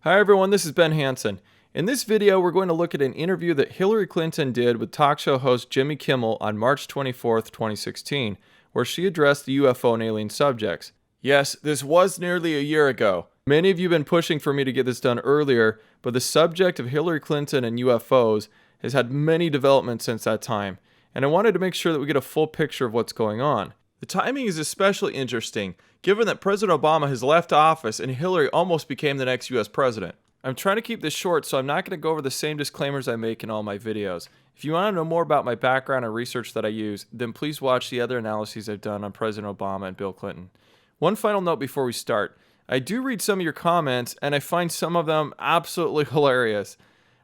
Hi everyone, this is Ben Hansen. In this video, we're going to look at an interview that Hillary Clinton did with talk show host Jimmy Kimmel on March 24th, 2016, where she addressed the UFO and alien subjects. Yes, this was nearly a year ago. Many of you have been pushing for me to get this done earlier, but the subject of Hillary Clinton and UFOs has had many developments since that time, and I wanted to make sure that we get a full picture of what's going on. The timing is especially interesting, given that President Obama has left office and Hillary almost became the next US president. I'm trying to keep this short, so I'm not going to go over the same disclaimers I make in all my videos. If you want to know more about my background and research that I use, then please watch the other analyses I've done on President Obama and Bill Clinton. One final note before we start. I do read some of your comments, and I find some of them absolutely hilarious.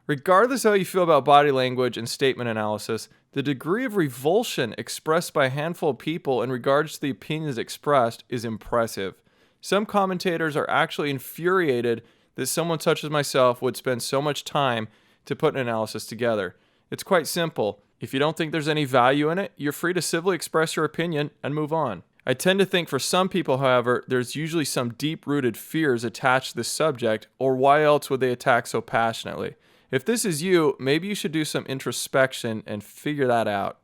Regardless of how you feel about body language and statement analysis, the degree of revulsion expressed by a handful of people in regards to the opinions expressed is impressive. Some commentators are actually infuriated that someone such as myself would spend so much time to put an analysis together. It's quite simple. If you don't think there's any value in it, you're free to civilly express your opinion and move on. I tend to think for some people, however, there's usually some deep-rooted fears attached to this subject, or why else would they attack so passionately? If this is you, maybe you should do some introspection and figure that out.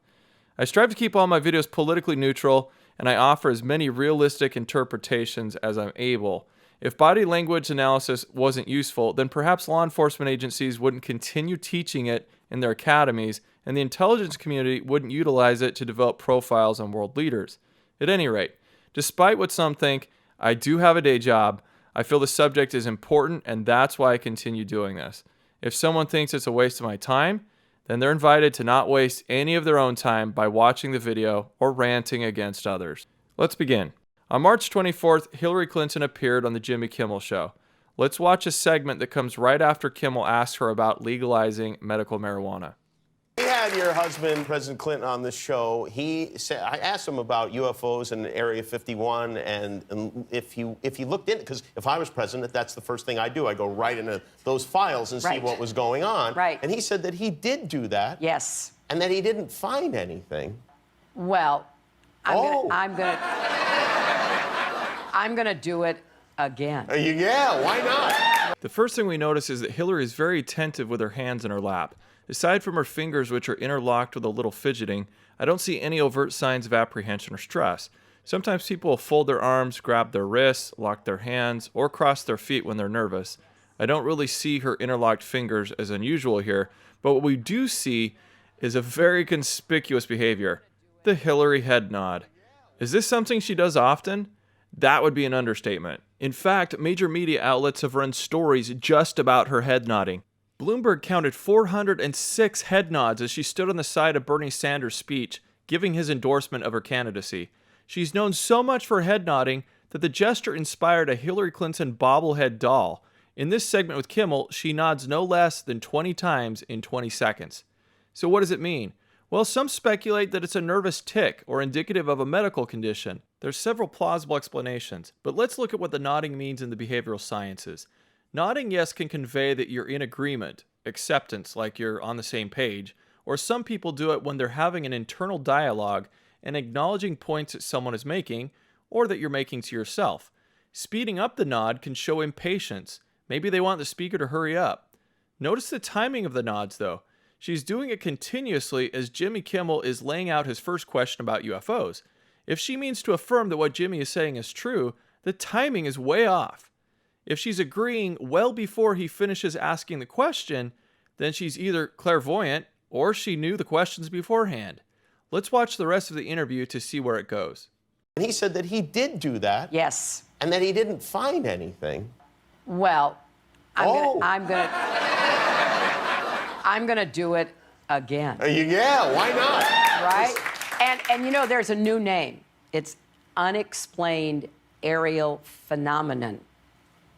I strive to keep all my videos politically neutral, and I offer as many realistic interpretations as I'm able. If body language analysis wasn't useful, then perhaps law enforcement agencies wouldn't continue teaching it in their academies, and the intelligence community wouldn't utilize it to develop profiles on world leaders. At any rate, despite what some think, I do have a day job. I feel the subject is important, and that's why I continue doing this. If someone thinks it's a waste of my time, then they're invited to not waste any of their own time by watching the video or ranting against others. Let's begin. On March 24th, Hillary Clinton appeared on the Jimmy Kimmel Show. Let's watch a segment that comes right after Kimmel asks her about legalizing medical marijuana. We had your husband, President Clinton, on this show. He said, I asked him about UFOs in Area 51, and if he looked in it, because if I was president, that's the first thing I do. I go right into those files and see what was going on. Right. And he said that he did do that. Yes. And that he didn't find anything. Well, I'm gonna do it again. Yeah, why not? The first thing we notice is that Hillary is very attentive with her hands in her lap. Aside from her fingers, which are interlocked with a little fidgeting, I don't see any overt signs of apprehension or stress. Sometimes people will fold their arms, grab their wrists, lock their hands, or cross their feet when they're nervous. I don't really see her interlocked fingers as unusual here, but what we do see is a very conspicuous behavior. The Hillary head nod. Is this something she does often? That would be an understatement. In fact, major media outlets have run stories just about her head nodding. Bloomberg counted 406 head nods as she stood on the side of Bernie Sanders' speech, giving his endorsement of her candidacy. She's known so much for head nodding that the gesture inspired a Hillary Clinton bobblehead doll. In this segment with Kimmel, she nods no less than 20 times in 20 seconds. So what does it mean? Well, some speculate that it's a nervous tic or indicative of a medical condition. There's several plausible explanations, but let's look at what the nodding means in the behavioral sciences. Nodding, yes, can convey that you're in agreement, acceptance, like you're on the same page, or some people do it when they're having an internal dialogue and acknowledging points that someone is making, or that you're making to yourself. Speeding up the nod can show impatience. Maybe they want the speaker to hurry up. Notice the timing of the nods, though. She's doing it continuously as Jimmy Kimmel is laying out his first question about UFOs. If she means to affirm that what Jimmy is saying is true, the timing is way off. If she's agreeing well before he finishes asking the question, then she's either clairvoyant or she knew the questions beforehand. Let's watch the rest of the interview to see where it goes. And he said that he did do that. Yes. And that he didn't find anything. Well, I'm gonna do it again. Yeah, why not? Right? And you know, there's a new name. It's unexplained aerial phenomenon.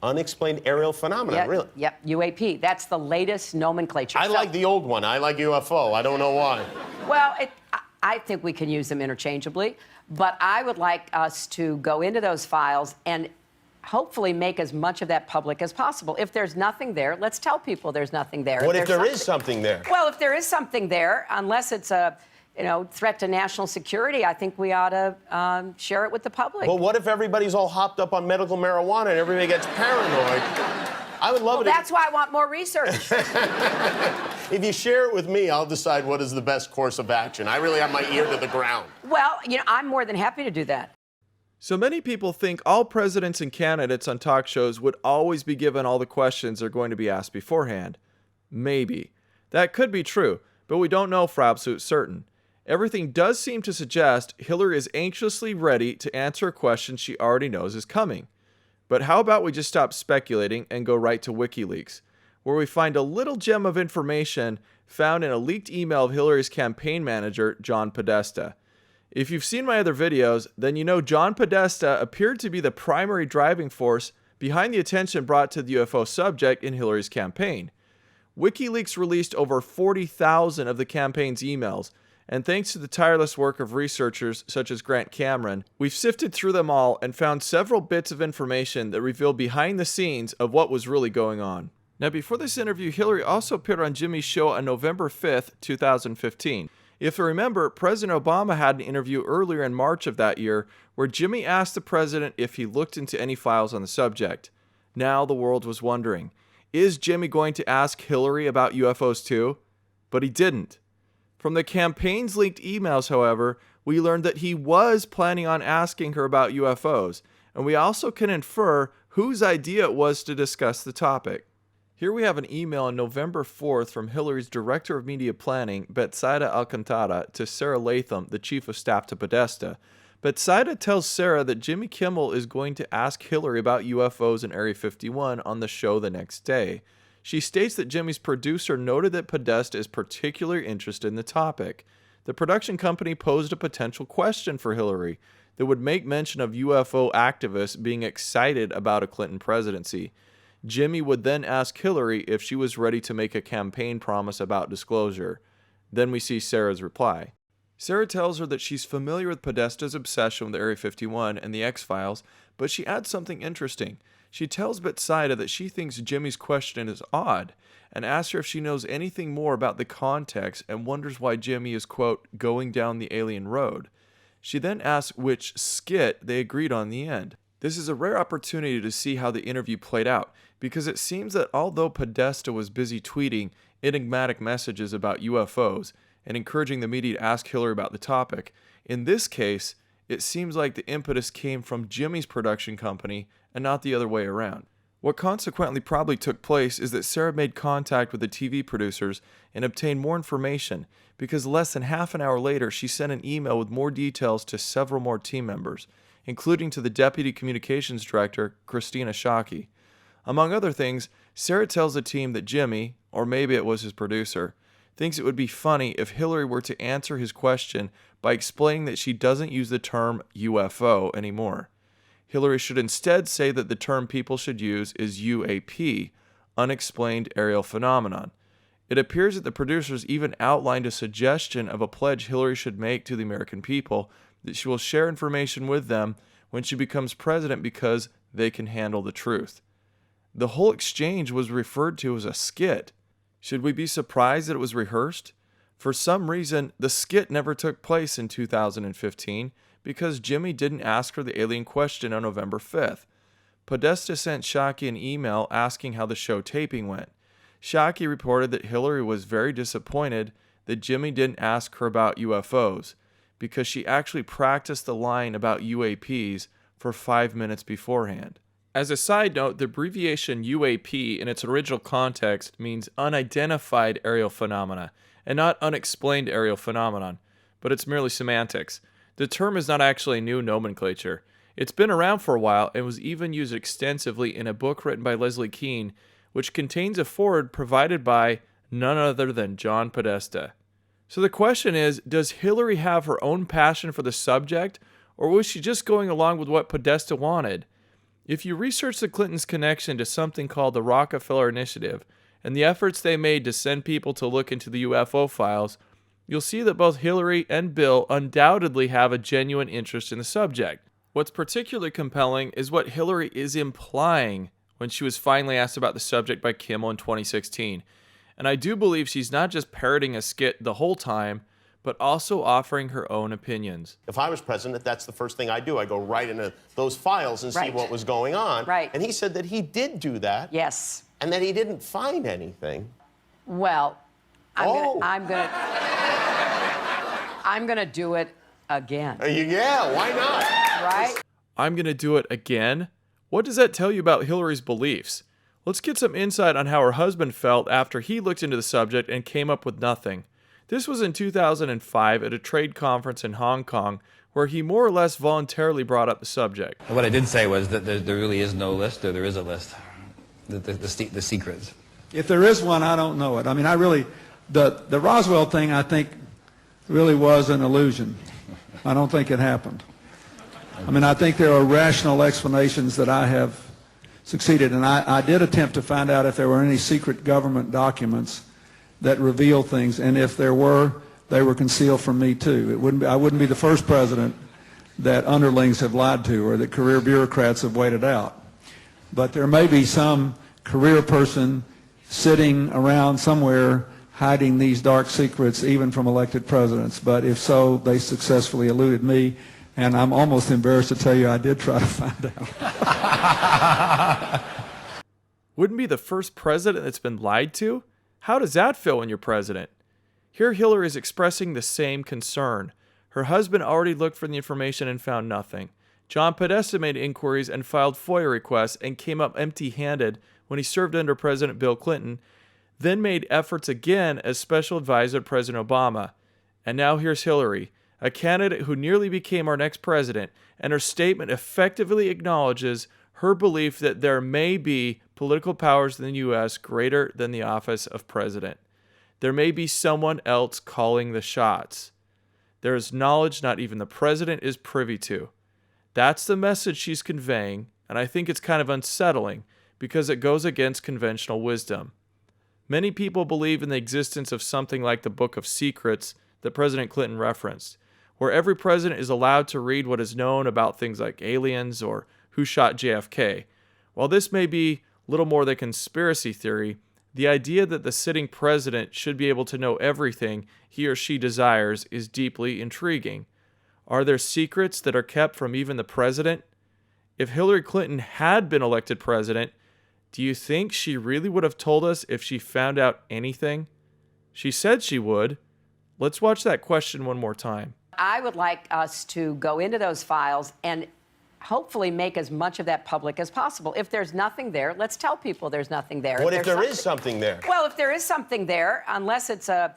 Unexplained aerial phenomenon, Yep, really? Yep, UAP. That's the latest nomenclature. I like the old one. I like UFO. I don't know why. Well, I think we can use them interchangeably, but I would like us to go into those files and hopefully make as much of that public as possible. If there's nothing there, let's tell people there's nothing there. What if there is something there? Well, if there is something there, unless it's a threat to national security, I think we ought to share it with the public. Well, what if everybody's all hopped up on medical marijuana and everybody gets paranoid? I would love Well, it. that's why I want more research. If you share it with me, I'll decide what is the best course of action. I really have my ear to the ground. Well, I'm more than happy to do that. So many people think all presidents and candidates on talk shows would always be given all the questions they're going to be asked beforehand. Maybe. That could be true, but we don't know for absolute certain. Everything does seem to suggest Hillary is anxiously ready to answer a question she already knows is coming. But how about we just stop speculating and go right to WikiLeaks, where we find a little gem of information found in a leaked email of Hillary's campaign manager, John Podesta. If you've seen my other videos, then you know John Podesta appeared to be the primary driving force behind the attention brought to the UFO subject in Hillary's campaign. WikiLeaks released over 40,000 of the campaign's emails, and thanks to the tireless work of researchers such as Grant Cameron, we've sifted through them all and found several bits of information that reveal behind the scenes of what was really going on. Now, before this interview, Hillary also appeared on Jimmy's show on November 5th, 2015. If you remember, President Obama had an interview earlier in March of that year where Jimmy asked the president if he looked into any files on the subject. Now the world was wondering, is Jimmy going to ask Hillary about UFOs too? But he didn't. From the campaign's leaked emails, however, we learned that he was planning on asking her about UFOs, and we also can infer whose idea it was to discuss the topic. Here we have an email on November 4th from Hillary's Director of Media Planning, Betsaida Alcantara, to Sarah Latham, the Chief of Staff to Podesta. Betsaida tells Sarah that Jimmy Kimmel is going to ask Hillary about UFOs in Area 51 on the show the next day. She states that Jimmy's producer noted that Podesta is particularly interested in the topic. The production company posed a potential question for Hillary that would make mention of UFO activists being excited about a Clinton presidency. Jimmy would then ask Hillary if she was ready to make a campaign promise about disclosure. Then we see Sarah's reply. Sarah tells her that she's familiar with Podesta's obsession with Area 51 and the X-Files, but she adds something interesting. She tells Betsaida that she thinks Jimmy's question is odd and asks her if she knows anything more about the context and wonders why Jimmy is, quote, going down the alien road. She then asks which skit they agreed on in the end. This is a rare opportunity to see how the interview played out, because it seems that although Podesta was busy tweeting enigmatic messages about UFOs and encouraging the media to ask Hillary about the topic, in this case, it seems like the impetus came from Jimmy's production company and not the other way around. What consequently probably took place is that Sarah made contact with the TV producers and obtained more information, because less than half an hour later she sent an email with more details to several more team members, including to the Deputy Communications Director, Christina Shockey. Among other things, Sarah tells the team that Jimmy, or maybe it was his producer, thinks it would be funny if Hillary were to answer his question by explaining that she doesn't use the term UFO anymore. Hillary should instead say that the term people should use is UAP, Unexplained Aerial Phenomenon. It appears that the producers even outlined a suggestion of a pledge Hillary should make to the American people that she will share information with them when she becomes president because they can handle the truth. The whole exchange was referred to as a skit. Should we be surprised that it was rehearsed? For some reason, the skit never took place in 2015 because Jimmy didn't ask her the alien question on November 5th. Podesta sent Shockey an email asking how the show taping went. Shockey reported that Hillary was very disappointed that Jimmy didn't ask her about UFOs because she actually practiced the line about UAPs for 5 minutes beforehand. As a side note, the abbreviation UAP in its original context means unidentified aerial phenomena and not unexplained aerial phenomenon, but it's merely semantics. The term is not actually new nomenclature. It's been around for a while and was even used extensively in a book written by Leslie Kean, which contains a foreword provided by none other than John Podesta. So the question is, does Hillary have her own passion for the subject, or was she just going along with what Podesta wanted? If you research the Clintons' connection to something called the Rockefeller Initiative and the efforts they made to send people to look into the UFO files, you'll see that both Hillary and Bill undoubtedly have a genuine interest in the subject. What's particularly compelling is what Hillary is implying when she was finally asked about the subject by Kimmel in 2016. And I do believe she's not just parroting a skit the whole time, but also offering her own opinions. If I was president, that's the first thing I do. I go right into those files and see what was going on. Right. And he said that he did do that. Yes. and that he didn't find anything. Well, Oh. I'm gonna do it again. Yeah, why not? Right? I'm going to do it again? What does that tell you about Hillary's beliefs? Let's get some insight on how her husband felt after he looked into the subject and came up with nothing. This was in 2005 at a trade conference in Hong Kong, where he more or less voluntarily brought up the subject. What I did say was that there really is no list, or there is a list. The secrets. If there is one, I don't know it. I mean, the Roswell thing, I think, really was an illusion. I don't think it happened. I mean, I think there are rational explanations that I have succeeded, and I did attempt to find out if there were any secret government documents that reveal things, and if there were, they were concealed from me too. I wouldn't be the first president that underlings have lied to or that career bureaucrats have waited out. But there may be some career person sitting around somewhere hiding these dark secrets even from elected presidents. But if so, they successfully eluded me, and I'm almost embarrassed to tell you I did try to find out. Wouldn't be the first president that's been lied to? How does that feel when you're president? Here Hillary is expressing the same concern. Her husband already looked for the information and found nothing. John Podesta made inquiries and filed FOIA requests and came up empty-handed when he served under President Bill Clinton, then made efforts again as special advisor to President Obama. And now here's Hillary, a candidate who nearly became our next president, and her statement effectively acknowledges her belief that there may be political powers in the U.S. greater than the office of president. There may be someone else calling the shots. There is knowledge not even the president is privy to. That's the message she's conveying, and I think it's kind of unsettling because it goes against conventional wisdom. Many people believe in the existence of something like the Book of Secrets that President Clinton referenced, where every president is allowed to read what is known about things like aliens or who shot JFK. While this may be little more than conspiracy theory, the idea that the sitting president should be able to know everything he or she desires is deeply intriguing. Are there secrets that are kept from even the president? If Hillary Clinton had been elected president, do you think she really would have told us if she found out anything? She said she would. Let's watch that question one more time. I would like us to go into those files and hopefully make as much of that public as possible. If there's nothing there, let's tell people there's nothing there. What if there is something there? Well, if there is something there, unless it's a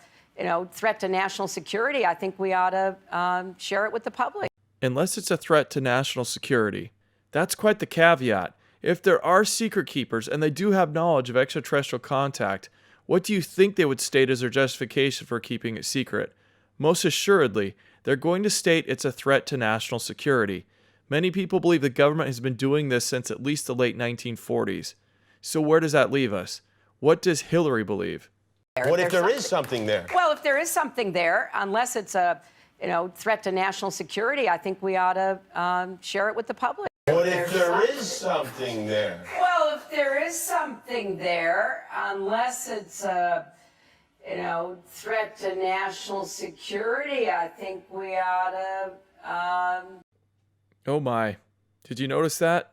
threat to national security, I think we ought to share it with the public. Unless it's a threat to national security. That's quite the caveat. If there are secret keepers and they do have knowledge of extraterrestrial contact, what do you think they would state as their justification for keeping it secret? Most assuredly, they're going to state it's a threat to national security. Many people believe the government has been doing this since at least the late 1940s. So where does that leave us? What does Hillary believe? What if there is something there? Well, if there is something there, unless it's a threat to national security, I think we ought to share it with the public. What if there is something there? Well, if there is something there, unless it's a threat to national security, I think we ought to. Oh my. Did you notice that?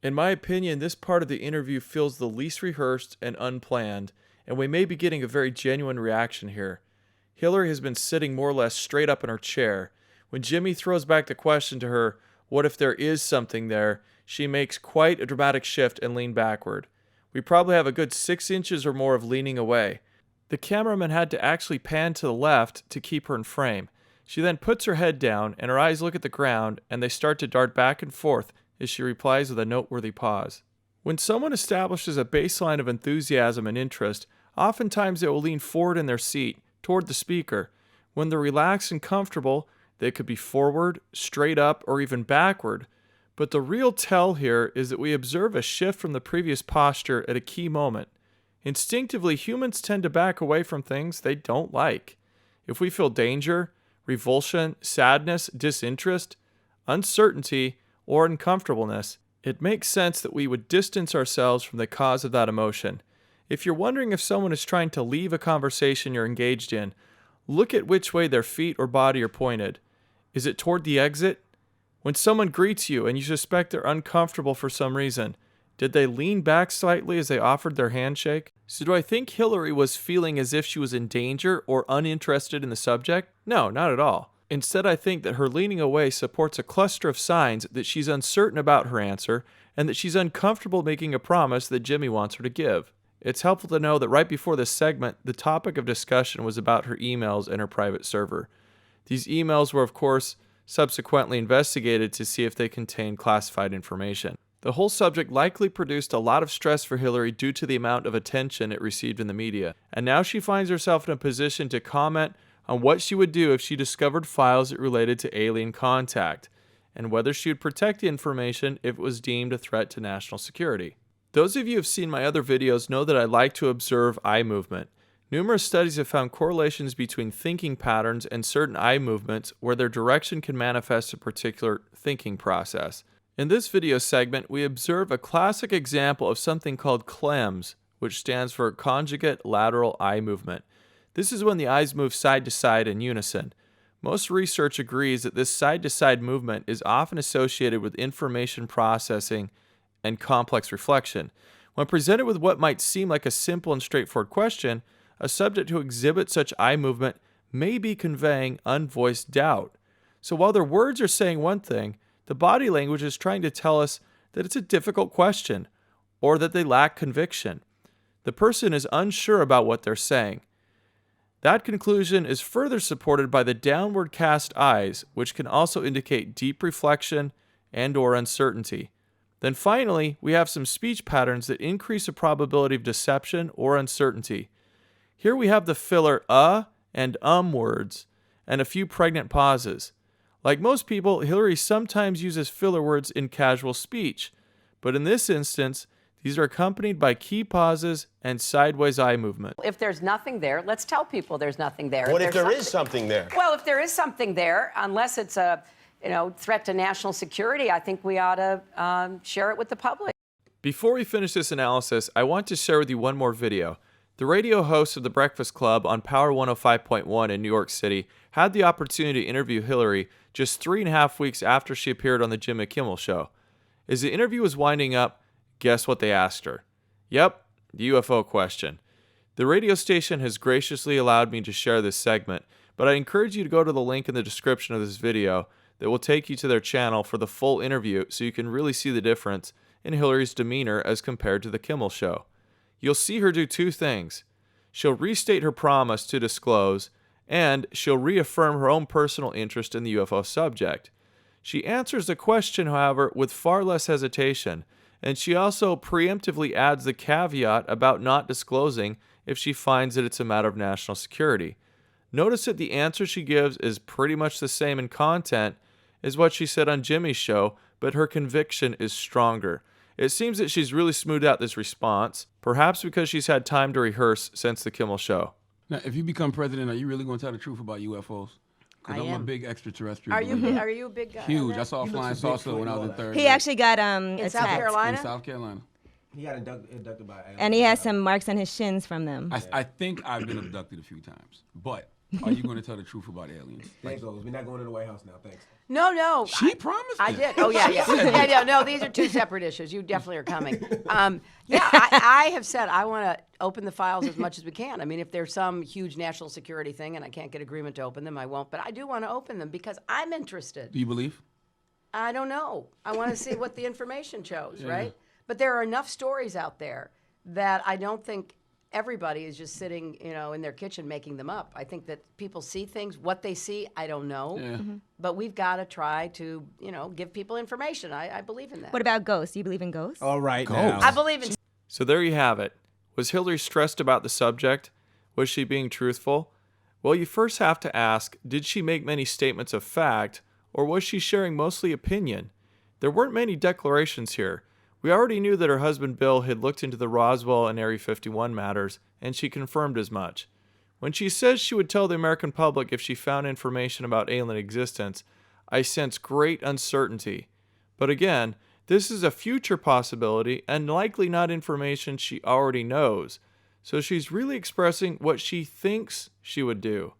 In my opinion, this part of the interview feels the least rehearsed and unplanned, and we may be getting a very genuine reaction here. Hillary has been sitting more or less straight up in her chair. When Jimmy throws back the question to her, what if there is something there, she makes quite a dramatic shift and lean backward. We probably have a good 6 inches or more of leaning away. The cameraman had to actually pan to the left to keep her in frame. She then puts her head down, and her eyes look at the ground, and they start to dart back and forth as she replies with a noteworthy pause. When someone establishes a baseline of enthusiasm and interest, oftentimes they will lean forward in their seat, toward the speaker. When they're relaxed and comfortable, they could be forward, straight up, or even backward. But the real tell here is that we observe a shift from the previous posture at a key moment. Instinctively, humans tend to back away from things they don't like. If we feel danger, revulsion, sadness, disinterest, uncertainty, or uncomfortableness, it makes sense that we would distance ourselves from the cause of that emotion. If you're wondering if someone is trying to leave a conversation you're engaged in, look at which way their feet or body are pointed. Is it toward the exit? When someone greets you and you suspect they're uncomfortable for some reason, Did they lean back slightly as they offered their handshake? So do I think Hillary was feeling as if she was in danger or uninterested in the subject? No, not at all. Instead, I think that her leaning away supports a cluster of signs that she's uncertain about her answer and that she's uncomfortable making a promise that Jimmy wants her to give. It's helpful to know that right before this segment, the topic of discussion was about her emails and her private server. These emails were, of course, subsequently investigated to see if they contained classified information. The whole subject likely produced a lot of stress for Hillary due to the amount of attention it received in the media, and now she finds herself in a position to comment on what she would do if she discovered files that related to alien contact, and whether she would protect the information if it was deemed a threat to national security. Those of you who have seen my other videos know that I like to observe eye movement. Numerous studies have found correlations between thinking patterns and certain eye movements where their direction can manifest a particular thinking process. In this video segment, we observe a classic example of something called CLEMS, which stands for Conjugate Lateral Eye Movement. This is when the eyes move side to side in unison. Most research agrees that this side-to-side movement is often associated with information processing and complex reflection. When presented with what might seem like a simple and straightforward question, a subject who exhibits such eye movement may be conveying unvoiced doubt. So while their words are saying one thing, the body language is trying to tell us that it's a difficult question or that they lack conviction. The person is unsure about what they're saying. That conclusion is further supported by the downward cast eyes, which can also indicate deep reflection and/or uncertainty. Then finally, we have some speech patterns that increase the probability of deception or uncertainty. Here we have the filler and words, and a few pregnant pauses. Like most people, Hillary sometimes uses filler words in casual speech, but in this instance, these are accompanied by key pauses and sideways eye movement. If there's nothing there, let's tell people there's nothing there. What if there is something there? Well, if there is something there, unless it's a threat to national security, I think we ought to share it with the public. Before we finish this analysis, I want to share with you one more video. The radio host of The Breakfast Club on Power 105.1 in New York City had the opportunity to interview Hillary just 3.5 weeks after she appeared on the Jimmy Kimmel Show. As the interview was winding up, guess what they asked her? Yep, the UFO question. The radio station has graciously allowed me to share this segment, but I encourage you to go to the link in the description of this video that will take you to their channel for the full interview so you can really see the difference in Hillary's demeanor as compared to the Kimmel Show. You'll see her do two things. She'll restate her promise to disclose, and she'll reaffirm her own personal interest in the UFO subject. She answers the question, however, with far less hesitation, and she also preemptively adds the caveat about not disclosing if she finds that it's a matter of national security. Notice that the answer she gives is pretty much the same in content as what she said on Jimmy's show, but her conviction is stronger. It seems that she's really smoothed out this response, perhaps because she's had time to rehearse since the Kimmel Show. Now, if you become president, are you really going to tell the truth about UFOs? Because I'm a big extraterrestrial. Are you a big guy? Huge. I saw a flying saucer when I was in third He grade. actually got In South Carolina? In South Carolina. He got abducted by aliens. and he has some marks on his shins from them. I think I've been abducted a few times. But are you going to tell the truth about aliens? Thanks, Oz. We're not going to the White House now. Thanks. No. She promised I it. did. Oh, yeah. No, these are two separate issues. You definitely are coming. I have said I want to open the files as much as we can. I mean, if there's some huge national security thing and I can't get agreement to open them, I won't. But I do want to open them because I'm interested. Do you believe? I don't know. I want to see what the information shows, right? But there are enough stories out there that I don't think everybody is just sitting, in their kitchen making them up. I think that people see things. What they see, I don't know. Yeah. But we've got to try to, give people information. I believe in that. What about ghosts? Do you believe in ghosts? All right, I believe in. So there you have it. Was Hillary stressed about the subject? Was she being truthful? Well, you first have to ask, did she make many statements of fact, or was she sharing mostly opinion? There weren't many declarations here. We already knew that her husband Bill had looked into the Roswell and Area 51 matters, and she confirmed as much. When she says she would tell the American public if she found information about alien existence, I sense great uncertainty. But again, this is a future possibility and likely not information she already knows, so she's really expressing what she thinks she would do.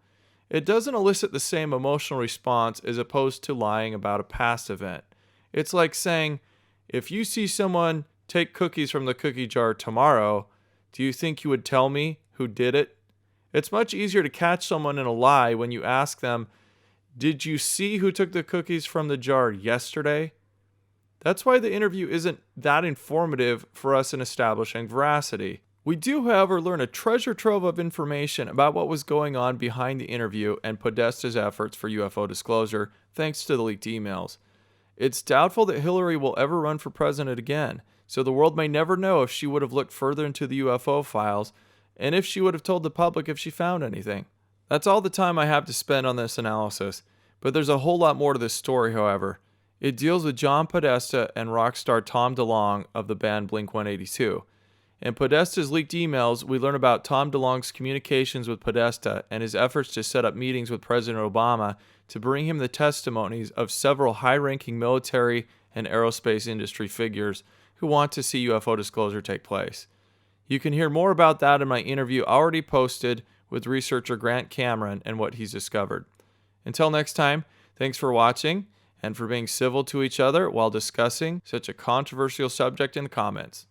It doesn't elicit the same emotional response as opposed to lying about a past event. It's like saying, if you see someone take cookies from the cookie jar tomorrow, do you think you would tell me who did it? It's much easier to catch someone in a lie when you ask them, did you see who took the cookies from the jar yesterday? That's why the interview isn't that informative for us in establishing veracity. We do, however, learn a treasure trove of information about what was going on behind the interview and Podesta's efforts for UFO disclosure, thanks to the leaked emails. It's doubtful that Hillary will ever run for president again, so the world may never know if she would have looked further into the UFO files and if she would have told the public if she found anything. That's all the time I have to spend on this analysis, but there's a whole lot more to this story, however. It deals with John Podesta and rock star Tom DeLonge of the band Blink-182. In Podesta's leaked emails, we learn about Tom DeLonge's communications with Podesta and his efforts to set up meetings with President Obama to bring him the testimonies of several high-ranking military and aerospace industry figures who want to see UFO disclosure take place. You can hear more about that in my interview already posted with researcher Grant Cameron and what he's discovered. Until next time, thanks for watching and for being civil to each other while discussing such a controversial subject in the comments.